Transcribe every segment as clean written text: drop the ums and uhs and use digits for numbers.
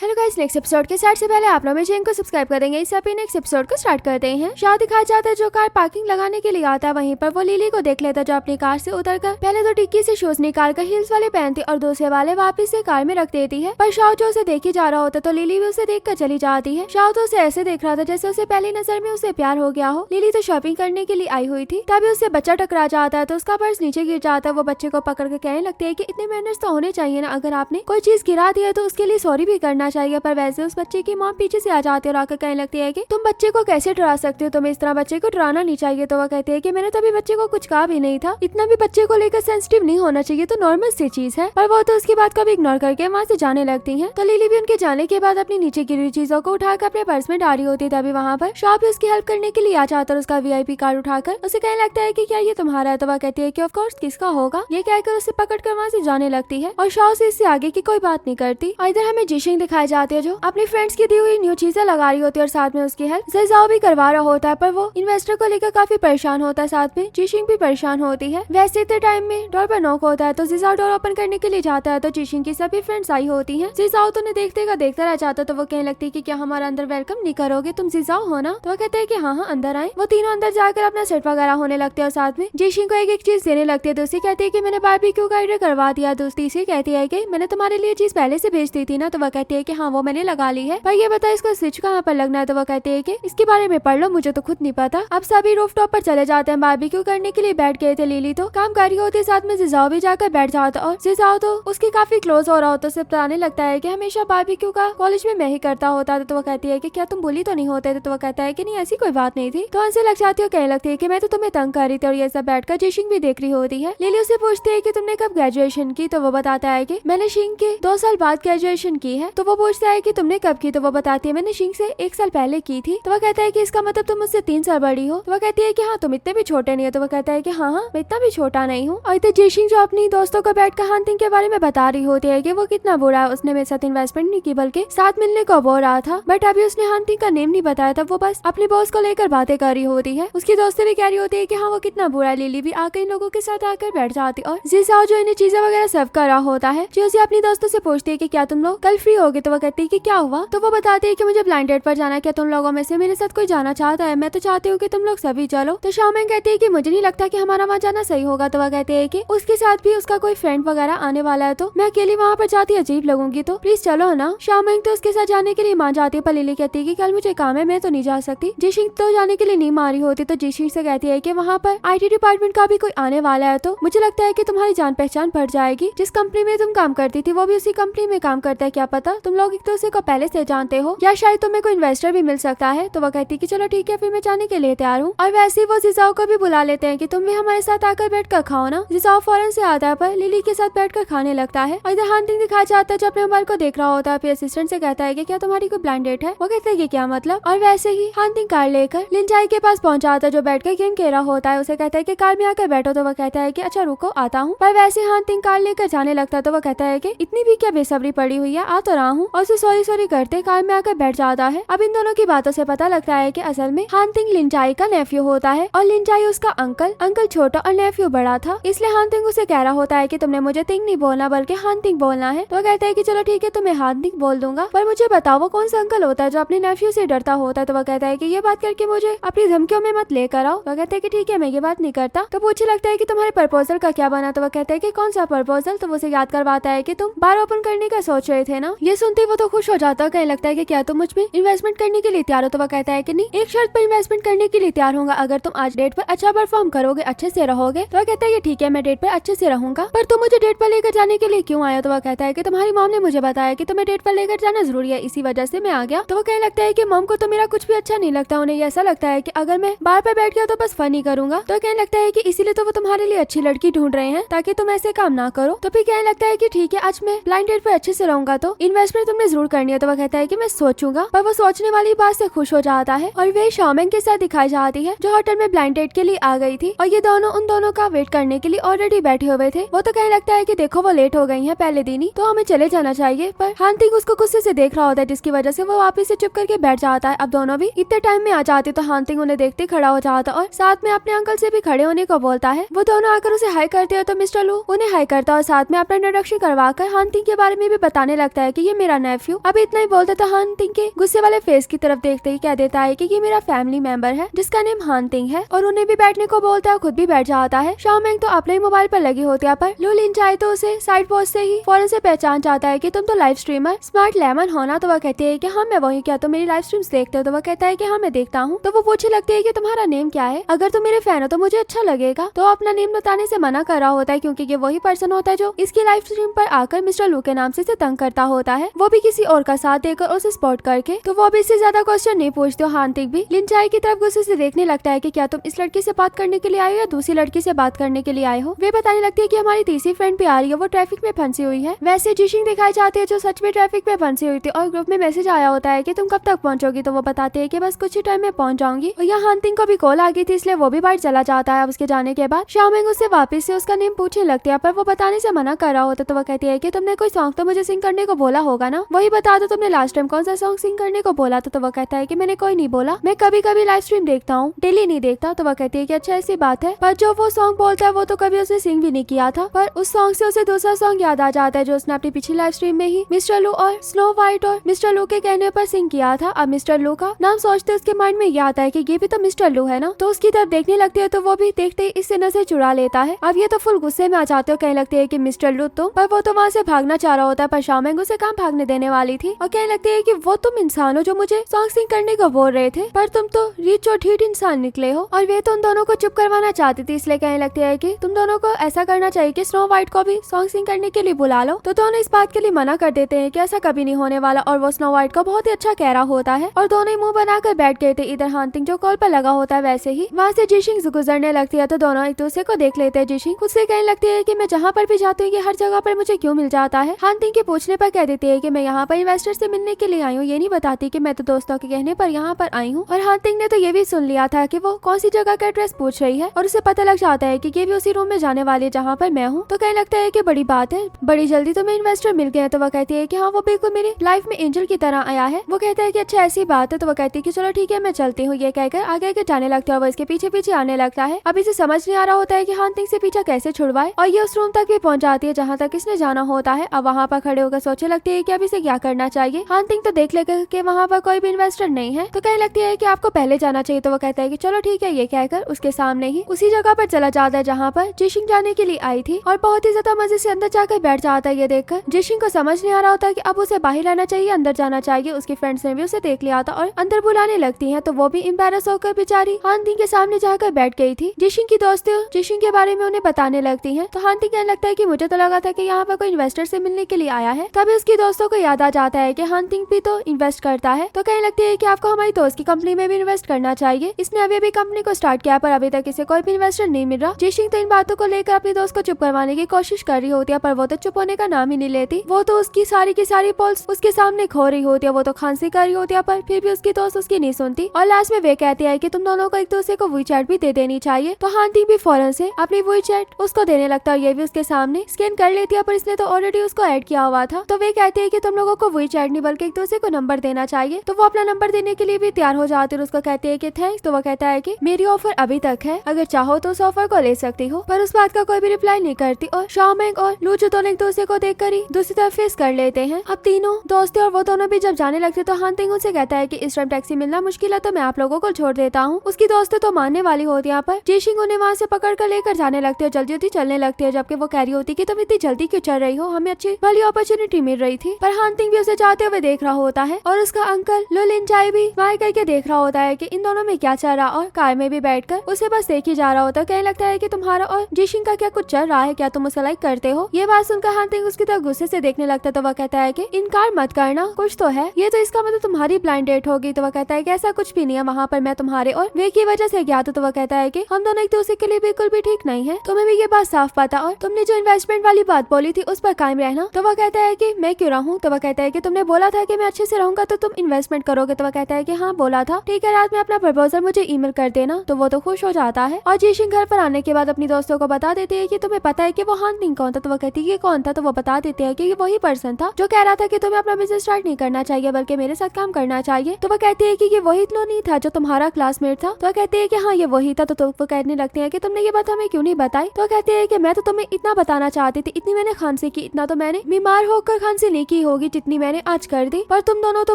Hello guys, next episode के start से पहले आप लोग मेरे चैनल को सब्सक्राइब कर देंगे। इससे अपने नेक्स्ट एपिसोड को स्टार्ट करते हैं। शाह दिखाया जाता है जो कार पार्किंग लगाने के लिए आता है, वहीं पर वो लिली को देख लेता है जो अपनी कार से उतरकर पहले तो टिक्की से शूज निकाल कर हील्स वाले पहनती और दूसरे वाले वापस से कार में रख देती है। पर शाह जो उसे देखे जा रहा होता तो लिली भी उसे देख कर चली जाती है। शाह तो उसे ऐसे देख रहा था जैसे उसे पहली नजर में उसे प्यार हो गया हो। लिली तो शॉपिंग करने के लिए आई हुई थी, तभी उससे बच्चा टकरा जाता है तो उसका पर्स नीचे गिर जाता है। वो बच्चे को पकड़ कर कहने लगती है कि इतने मैनर्स तो होने चाहिए ना, अगर आपने कोई चीज गिरा दिया तो उसके लिए सॉरी भी करना चाहिए। पर वैसे उस बच्चे की मॉम पीछे से आ जाती है और आकर कहने लगती है कि तुम बच्चे को कैसे डरा सकते हो, तुम्हें इस तरह बच्चे को डराना नहीं चाहिए। तो वह कहती है कि मैंने तभी बच्चे को कुछ कहा भी नहीं था, इतना भी बच्चे को लेकर सेंसिटिव नहीं होना चाहिए, तो नॉर्मल सी चीज है। पर वो तो उसकी बात को भी इग्नोर करके वहाँ से जाने लगती है। तो लिली भी उनके जाने के बाद अपनी नीचे गिरी हुई चीजों को उठाकर अपने पर्स में डाली होती है। तभी वहाँ पर शाह भी उसकी हेल्प करने के लिए आ जाता है और उसका VIP कार्ड उठाकर उसे कहने लगता है कि क्या ये तुम्हारा है। तो वह कहती है कि ऑफ कोर्स किसका होगा, ये कहकर उसे पकड़कर वहाँ से जाने लगती है और शाह से इससे आगे की कोई बात नहीं करती। इधर हमें जिशिंग दिखाई जाती है जो अपनी फ्रेंड्स की दी हुई न्यू चीजें लगा रही होती है और साथ में उसकी हेल्प जिजाओ भी करवा रहा होता है। पर वो इन्वेस्टर को लेकर काफी परेशान होता है, साथ में जिशिंग भी परेशान होती है। वैसे इतने टाइम में डोर पर नॉक होता है तो जिजाओ डोर ओपन करने के लिए जाता है तो जिशिंग की सभी फ्रेंड्स आई होती है। जिजाओ तो उन्हें देखता रह जाता तो वो कहने लगती है कि क्या हमारा अंदर वेलकम नहीं करोगे, तुम जिजाओ हो ना। तो वो कहते हैं कि हाँ अंदर आए। वो तीनों अंदर जाकर अपना सेट वगैरह होने लगते हैं और साथ में जिशिंग को एक चीज देने लगती है। दूसरी कहती है कि मैंने बारबेक्यू का ऑर्डर करवा दिया। तीसरी कहती है कि मैंने तुम्हारे लिए चीज पहले से भेज दी थी ना। तो वह कहती है कि हाँ वो मैंने लगा ली है, पर ये बता इसको स्विच कहाँ पर लगना है। तो वो कहते हैं कि इसके बारे में पढ़ लो, मुझे तो खुद नहीं पता। अब सभी रूफटॉप पर चले जाते हैं, बारबेक्यू करने के लिए बैठ गए थे। लिली तो काम कर रही होती है, साथ में जिजाओ भी जाकर बैठ जाता और जिजाओ तो उसकी काफी क्लोज हो रहा होता है। उसे बताने लगता है कि हमेशा बारबेक्यू का कॉलेज में मैं ही करता होता था। तो वो कहती है कि क्या तुम बुली तो नहीं होते थे। तो वो कहता है कि नहीं ऐसी कोई बात नहीं थी। तो उनसे लग जाती है, कहने लगती है कि मैं तो तुम्हें तंग कर रही थी। और ये सब बैठकर जिशिंग भी देख रही होती है। लिली उसे पूछती है कि तुमने कब ग्रेजुएशन की। तो वो बताता है कि मैंने शिंग के 2 साल बाद ग्रेजुएशन की है। तो वो पूछता है कि तुमने कब की। तो वो बताती है मैंने शिंग से 1 साल पहले की थी। तो वो कहता है कि इसका मतलब तुम मुझसे 3 साल बड़ी हो। तो वो कहती है कि हाँ तुम इतने भी छोटे नहीं हो। तो वो कहता है कि हाँ मैं इतना भी छोटा नहीं हूँ। और इधर जिशिंग जो अपनी दोस्तों को बैठकर हानतिंग के बारे में बता रही होती है कि वो कितना बुरा है, उसने मेरे साथ इन्वेस्टमेंट नहीं की बल्कि साथ मिलने को बोल रहा था, बट अभी उसने हानतिंग का नेम नहीं बताया था। वो बस अपने बॉस को लेकर बातें कर रही होती है। उसकी दोस्तें भी कह रही होती है कि हाँ वो कितना बुरा है। लिली भी आकर इन लोगों के साथ आकर बैठ जाती और जिसाओ जो इन्हें चीजें वगैरह सर्व कर रहा होता है जो उसे अपनी दोस्तों से पूछती है कि क्या तुम लोग कल फ्री होगे। तो वो कहती है कि क्या हुआ। तो वो बताती है कि मुझे ब्लाइंड डेट पर जाना, क्या तुम लोगों में से मेरे साथ कोई जाना चाहता है। मैं तो चाहती हूँ कि तुम लोग सभी चलो। तो शाओमेंग कहती है कि मुझे नहीं लगता कि हमारा वहाँ जाना सही होगा। तो वह कहते हैं कि उसके साथ भी उसका कोई फ्रेंड वगैरह आने वाला है, तो मैं अकेली वहाँ पर जाती अजीब लगूंगी, तो प्लीज चलो ना। शाओमेंग तो उसके साथ जाने के लिए मान जाती है, पर लिली कहती है कि कल मुझे काम है, मैं तो नहीं जा सकती। जिशिंग तो जाने के लिए नहीं मारी होती। तो जिशिंग से कहती है कि वहाँ पर IT डिपार्टमेंट का भी कोई आने वाला है, तो मुझे लगता है कि तुम्हारी जान पहचान बढ़ जाएगी। जिस कंपनी में तुम काम करती थी वो भी उसी कंपनी में काम करता है, क्या पता तुम लोग एक दूसरे को पहले से जानते हो, या शायद तुम्हें कोई इन्वेस्टर भी मिल सकता है। तो वह कहती है कि चलो ठीक है फिर मैं जाने के लिए तैयार हूँ। और वैसे ही वो जिजाओ को भी बुला लेते हैं कि तुम भी हमारे साथ आकर बैठकर खाओ ना। जिजाओ फौरन से आता है पर लिली के साथ बैठकर खाने लगता है। और इधर हानतिंग दिखाया जाता है जो अपने मोबाइल को देख रहा होता है। फिर असिस्टेंट से कहता है कि क्या तुम्हारी कोई ब्लाइंड डेट है। वो कहते हैं कि क्या मतलब। और वैसे ही हानतिंग कार लेकर लिंजाई के पास पहुंच जाता है जो बैठकर गेम खेल रहा होता है। उसे कहता है कि कार में आकर बैठो। तो वह कहता है कि अच्छा रुको आता हूँ। पर वैसे हानतिंग कार लेकर जाने लगता है तो वह कहता है कि इतनी भी क्या बेसब्री पड़ी हुई है, आ तो रहा हूँ। और उसे सॉरी करते कार में आकर बैठ जाता है। अब इन दोनों की बातों से पता लगता है कि असल में हानतिंग लिंजाई का नेफ्यू होता है और लिंजाई उसका अंकल छोटा और नेफ्यू बड़ा था। इसलिए हानतिंग उसे कह रहा होता है कि तुमने मुझे तिंग नहीं बोलना बल्कि हानतिंग बोलना है। तो कहता है कि चलो ठीक है तुम्हें हानतिंग बोल दूंगा, पर मुझे बताओ वो कौन सा अंकल होता है जो अपने नेफ्यू से डरता होता है। तो वह कहता है कि ये बात करके मुझे अपनी धमकियों में मत लेकर आओ। वह कहता है कि ठीक है मैं ये बात नहीं करता। तो पूछे लगता है कि तुम्हारे प्रपोजल का क्या बना। तो वह कहता है कि कौन सा प्रपोजल। तो वो उसे याद करवाता है कि तुम बार ओपन करने का सोच रहे थे ना। ये सुनते वो तो खुश हो जाता है, कहने लगता है कि क्या तुम मुझ में इन्वेस्टमेंट करने के लिए तैयार हो। तो वह कहता है कि नहीं, एक शर्त पर इन्वेस्टमेंट करने के लिए तैयार होगा, अगर तुम आज डेट पर अच्छा परफॉर्म करोगे, अच्छे से रहोगे। तो वह कहता है कि ठीक है मैं डेट पर अच्छे से रहूंगा, पर तुम मुझे डेट पर लेकर जाने के लिए क्यों आया। तो वह कहता है कि तुम्हारी मॉम ने मुझे बताया कि तुम्हें डेट पर लेकर जाना जरूरी है, इसी वजह से मैं आ गया। तो वो कहने लगता है कि मॉम को तो मेरा कुछ भी अच्छा नहीं लगता, उन्हें ऐसा लगता है कि अगर मैं बार पर बैठ गया तो बस फन ही करूंगा। तो कहने लगता है कि इसीलिए तो वो तुम्हारे लिए अच्छी लड़की ढूंढ रहे हैं ताकि तुम ऐसे काम ना करो। तो फिर कहने लगता है कि ठीक है आज मैं ब्लाइंड डेट पर अच्छे से रहूंगा, तो इन्वेस्टमेंट तुमने जरूर करनी है। तो वह कहता है कि मैं सोचूंगा, पर वो सोचने वाली बात से खुश हो जाता है और वे शाओमेंग के साथ दिखाई जाती है जो होटल में ब्लाइंड डेट के लिए आ गई थी। और ये दोनों उन दोनों का वेट करने के लिए ऑलरेडी बैठे हुए थे। वो तो कहने लगता है कि देखो वो लेट हो गई है पहले दिन ही, तो हमें चले जाना चाहिए। पर हानतिंग उसको गुस्से से देख रहा होता है जिसकी वजह से वो वापस से चुप करके बैठ जाता है। अब दोनों भी इतने टाइम में आ जाते तो हानतिंग उन्हें देखते खड़ा हो जाता और साथ में अपने अंकल से भी खड़े होने को बोलता है। वो दोनों आकर उसे हाई करते हैं तो मिस्टर लू उन्हें हाई करता और साथ में अपना इंट्रोडक्शन करवाकर हानतिंग के बारे में भी बताने लगता है कि ये मेरा मेरा नेफ्यू। अभी इतना ही बोलता था हान तिंग के गुस्से वाले फेस की तरफ देखते ही कह देता है कि ये मेरा फैमिली मेंबर है जिसका नेम हान तिंग है, और उन्हें भी बैठने को बोलता है, खुद भी बैठ जाता है। शाओमेंग तो अपने ही मोबाइल पर लगी होती है, पर लू लिनचाई तो उसे साइड पोस्ट से ही फौरन से पहचान जाता है कि तुम तो लाइव स्ट्रीमर स्मार्ट लेमन हो ना। तो वह कहती है कि हाँ मैं वही, क्या तुम मेरी लाइव स्ट्रीम्स देखते हो? तो वह कहता है कि हाँ मैं देखता हूँ। तो वो पूछने लगती है कि तुम्हारा नेम क्या है, अगर तुम मेरे फैन हो तो मुझे अच्छा लगेगा। तो अपना नेम बताने से मना कर रहा होता है क्योंकि ये वही पर्सन होता है जो इसकी लाइव स्ट्रीम पर आकर मिस्टर लू के नाम से इसे तंग करता होता है, वो भी किसी और का साथ देकर उसे स्पॉट करके। तो वो भी इससे ज्यादा क्वेश्चन नहीं पूछते। हान तिंग भी लिनचाई की तरफ गुस्से से देखने लगता है कि क्या तुम इस लड़की से बात करने के लिए आए हो या दूसरी लड़की से बात करने के लिए आए हो। वे बताने लगती है कि हमारी तीसरी फ्रेंड भी आ रही है, वो ट्रैफिक में फंसी हुई है। वैसे जिशिंग दिखाई जाती है जो सच में ट्रैफिक में फंसी हुई थी, और ग्रुप में मैसेज आया होता है कि तुम कब तक पहुंचोगी। तो वो बताते हैं कि बस कुछ ही टाइम में पहुंच जाऊंगी। और यहाँ हान तिंग को भी कॉल आ गई थी, इसलिए वो भी बाहर चला जाता है। अब उसके जाने के बाद शाओमेंग उससे वापस से उसका नेम पूछने लगती है, पर वो बताने से मना कर रहा होता। तो वो कहती है कि तुमने कोई सॉन्ग तो मुझे सिंग करने को बोला होगा ना, वही बता दो तुमने लास्ट टाइम कौन सा सॉन्ग सिंग करने को बोला था। तो वो कहता है कि मैंने कोई नहीं बोला, मैं कभी कभी लाइव स्ट्रीम देखता हूँ, डेली नहीं देखता। तो वो कहती है कि अच्छा ऐसी बात है, पर जो वो सॉन्ग बोलता है वो तो कभी उसने सिंग भी नहीं किया था। पर उस सॉन्ग से उसे दूसरा सॉन्ग याद आ जाता है जो उसने अपनी पिछली लाइव स्ट्रीम में ही मिस्टर लू और स्नो वाइट और मिस्टर लू के कहने पर सिंग किया था। अब मिस्टर लू का नाम सोचते उसके माइंड में याद आता है कि ये भी तो मिस्टर लू है ना। तो उसकी तरफ देखने लगती है, तो वो भी देखते ही इससे नजर चुरा लेता है। अब ये तो फुल गुस्से में आ जाते हो, कहने लगती है कि मिस्टर लू तुम, पर वो तो वहाँ से भागना चाह रहा होता है, पर शाओमेंग उसे कहाँ भागने देने वाली थी। और कहने लगती है कि वो तुम इंसान हो जो मुझे सॉन्ग सिंग करने को बोल रहे थे, पर तुम तो रिच और ढीठ इंसान निकले हो। और वे तो उन दोनों को चुप करवाना चाहती थी, इसलिए कहने लगती है कि तुम दोनों को ऐसा करना चाहिए कि स्नो वाइट को भी सॉन्ग सिंग करने के लिए बुला लो। तो दोनों इस बात के लिए मना कर देते हैं कि ऐसा कभी नहीं होने वाला, और वो स्नो वाइट को बहुत ही अच्छा कह रहा होता है। और दोनों ही मुंह बनाकर बैठ गए थे। इधर हान तिंग जो कॉल पर लगा होता है, वैसे ही वहाँ से जिशिंग गुजरने लगती है। तो दोनों एक दूसरे को देख लेते हैं। जिशिंग खुद से कहने लगती है कि मैं जहाँ पर भी जाती हूँ ये हर जगह पर मुझे क्यों मिल जाता है। हान तिंग के पूछने पर कह देती है कि मैं यहाँ पर इन्वेस्टर से मिलने के लिए आई हूँ, ये नहीं बताती कि मैं तो दोस्तों के कहने पर यहाँ पर आई हूँ। और हान तिंग ने तो ये भी सुन लिया था कि वो कौन सी जगह का एड्रेस पूछ रही है, और उसे पता लग जाता है कि ये भी उसी रूम में जाने वाली है जहाँ पर मैं हूँ। तो कहने लगता है कि बड़ी बात है, बड़ी जल्दी तो मैं इन्वेस्टर मिल गए। तो वो कहती है कि हाँ वो बिल्कुल मेरी लाइफ में एंजल की तरह आया है। वो कहता है कि अच्छा ऐसी बात है। तो वो कहती है कि चलो ठीक है मैं चलती हूँ। ये कहकर आगे आगे जाने लगता है, और वो इसके पीछे पीछे आने लगता है। अब इसे समझ नहीं आ रहा होता है कि हान तिंग से पीछा कैसे छुड़वाए, और ये उस रूम तक भी पहुंच जाती है जहाँ तक इसने जाना होता है। अब वहाँ पर खड़े होकर सोचने लगती है कि अब इसे क्या करना चाहिए। हान तिंग तो देख लेकर कि वहाँ पर कोई भी इन्वेस्टर नहीं है, तो कहने लगती है कि आपको पहले जाना चाहिए। तो वो कहता है कि चलो ठीक है। ये कहकर उसके सामने ही उसी जगह पर चला जाता है जहाँ पर जिशिंग जाने के लिए आई थी, और बहुत ही ज्यादा मजे से अंदर जाकर बैठ जाता है। ये देखकर जिशिंग को समझ नहीं आ रहा होता कि अब उसे बाहर रहना चाहिए, अंदर जाना चाहिए। उसकी फ्रेंड्स ने भी उसे देख लिया था और अंदर बुलाने लगती है, तो वो भी एम्बैरस होकर बेचारी हान तिंग के सामने जाकर बैठ गई थी। जिशिंग की दोस्तें जिशिंग के बारे में उन्हें बताने लगती हैं। तो हान तिंग कहने लगता है कि मुझे तो लगा था कि यहाँ पर कोई इन्वेस्टर से मिलने के लिए आया है। तभी उसकी दोस्तों को याद आ जाता है कि हान तिंग भी तो इन्वेस्ट करता है। तो कहने लगती है कि आपको हमारी दोस्त की कंपनी में भी इन्वेस्ट करना चाहिए। इसने अभी अभी कंपनी को स्टार्ट किया, पर अभी तक इसे कोई भी इन्वेस्टर नहीं मिल रहा। जिशिंग तो इन बातों को लेकर अपनी दोस्त को चुप करवाने की कोशिश कर रही होती है, पर वो तो चुप होने का नाम ही नहीं लेती। वो तो उसकी सारी की सारी पोल्स उसके सामने खो रही होती है, वो तो खांसी कर रही होती है, पर फिर भी उसकी दोस्त उसकी नहीं सुनती। और लास्ट में वे कहती है कि तुम दोनों को एक दूसरे को वीचैट भी दे देनी चाहिए। तो हान तिंग भी फौरन से अपनी वीचैट उसको देने लगता है, ये भी उसके सामने स्कैन कर लेती है, पर इसने तो ऑलरेडी उसको ऐड किया हुआ था। तो वे कहते हैं कि तुम लोगों को वीचैट नहीं बल्कि एक दूसरे को नंबर देना चाहिए। तो वो अपना नंबर देने के लिए भी तैयार हो जाती है, उसको कहते हैं कि थैंक्स। तो वो कहता है कि मेरी ऑफर अभी तक है, अगर चाहो तो उस ऑफर को ले सकती हो। पर उस बात का कोई भी रिप्लाई नहीं करती, और शाओमेंग और लू जो दोनों एक दूसरे को देखकर ही दूसरी तरफ फेस कर लेते हैं। अब तीनों दोस्त और वो दोनों भी जब जाने लगते तो हान तिंग उनसे कहता है कि इस टाइम टैक्सी मिलना मुश्किल है, तो मैं आप लोगों को छोड़ देता हूँ। उसकी दोस्त तो मानने वाली होती है, पर जिशिंग उन्हें वहाँ से पकड़ कर लेकर जाने लगते हैं, जल्दी जल्दी चलने लगते हैं, जबकि वो कह रही होती कि तुम इतनी जल्दी क्यों चल रही हो, हमें अच्छी भली अपॉर्चुनिटी मिल रही थी। पर हान तिंग भी उसे जाते हुए देख रहा होता है, और उसका अंकल लू लिनचाई भी स्माइल करके देख रहा होता है कि इन दोनों में क्या चल रहा, और कार में भी बैठकर उसे बस देख ही जा रहा होता है। कहने लगता है कि तुम्हारा और जिशिंग का क्या कुछ चल रहा है, क्या तुम उसे लाइक करते हो। ये बात सुनकर हान तिंग उसकी तरफ गुस्से से देखने लगता है। तो वह कहता है कि इनकार मत करना, कुछ तो है, ये तो इसका मतलब तुम्हारी ब्लाइंड डेट होगी। तो वह कहता है कि ऐसा कुछ भी नहीं है, वहाँ पर मैं तुम्हारे और वे की वजह से गया था। तो वह कहता है कि हम दोनों एक दूसरे के लिए बिल्कुल भी ठीक नहीं है, तुम्हें भी ये बात साफ पता, और तुमने जो इन्वेस्टमेंट वाली बात बोली थी उस पर कायम रहना। तो वह कहता है कि मैं क्यों रहूं। तो वह कहता है कि तुमने बोला था कि मैं अच्छे से रहूंगा तो तुम इन्वेस्टमेंट करोगे। तो वह कहता है कि हाँ बोला था, ठीक है रात में अपना प्रपोजल मुझे ईमेल कर देना। तो वो तो खुश हो जाता है, और जिशिंग घर पर आने के बाद अपनी दोस्तों को बता देती है कि तुम्हें पता है कि वो हान तिंग कौन था। तो वो कहती है कि कौन था। तो वो बता देते हैं कि ये वही पर्सन था जो कह रहा था कि तुम्हें अपना बिजनेस स्टार्ट नहीं करना चाहिए बल्कि मेरे साथ काम करना चाहिए। तो वो कहती है कि ये वही तो नहीं था जो तुम्हारा क्लासमेट था। तो वो कहती है कि हाँ ये वही था। तो वो कहने लगते हैं कि तुमने ये बात हमें क्यों नहीं बताई। तो कहती है कि मैं तो तुम्हें इतना बताना चाहती थी, इतनी मैंने खांसी की, इतना तो मैंने बीमार होकर खांसी नहीं की होगी जितनी मैंने आज कर दी, पर तुम दोनों तो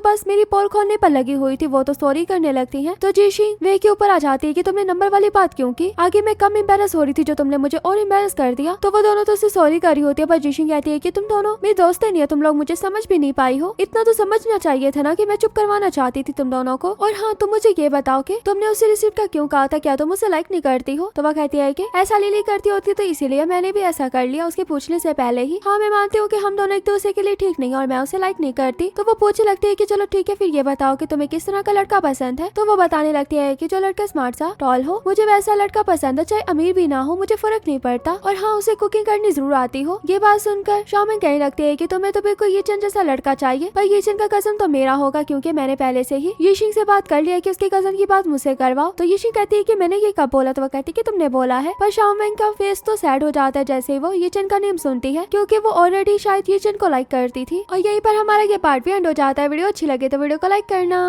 बस मेरी पोल खोलने पर लगी हुई थी, वो तो सॉरी करने लगती है। तो जीशिंग वे के ऊपर आ जाती है कि तुमने नंबर वाली बात क्यों की, आगे मैं कम एम्बेरस हो रही थी जो तुमने मुझे और एम्बेरस कर दिया। तो वो दोनों तो उससे सॉरी कर रही होती है, पर जीशिंग कहती है कि तुम दोनों मेरी दोस्तें नहीं है, तुम लोग मुझे समझ भी नहीं पाई हो। इतना तो समझना चाहिए था ना कि मैं चुप करवाना चाहती थी तुम दोनों को। और हाँ, तुम मुझे ये बताओ कि तुमने उसे रिसीव का क्यों कहा था, क्या तुम उसे लाइक नहीं करती हो। तो वह कहती है कि ऐसा लिली करती होती तो इसीलिए मैंने भी ऐसा कर लिया उसके पूछने से पहले ही। हाँ, मैं मानती हूँ कि हम दोनों एक दूसरे के लिए ठीक नहीं और मैं उसे लाइक नहीं करती। तो वो पूछने लगती है कि चलो ठीक है, फिर ये बताओ कि तुम्हें किस तरह का लड़का पसंद है। तो वो बताने लगती है कि जो लड़का स्मार्ट सा टॉल हो, मुझे वैसा लड़का पसंद है, चाहे अमीर भी ना हो, मुझे फर्क नहीं पड़ता। और हाँ, उसे कुकिंग करनी जरूर आती हो। ये बात सुनकर शाओमिंग कहने लगती है कि तुम्हें तो बिल्कुल यीचन जैसा लड़का चाहिए, पर यीचन का कजन तो मेरा होगा क्योंकि मैंने पहले से ही यीशिंग से बात कर लिया कि उसके कजन की बात मुझसे करवाओ। तो यीशिंग कहती है कि मैंने ये कब बोला। तो वो कहती है कि तुमने बोला है। पर शाओमिंग का फेस तो सैड हो जाता है जैसे ही वो यीचन का नेम सुनती है, क्योंकि वो ऑलरेडी शायद यीचन को लाइक करती थी। और यहीं पर हमारा ये पार्ट भी एंड हो जाता है। वीडियो अच्छी लगे तो वीडियो को लाइक करना।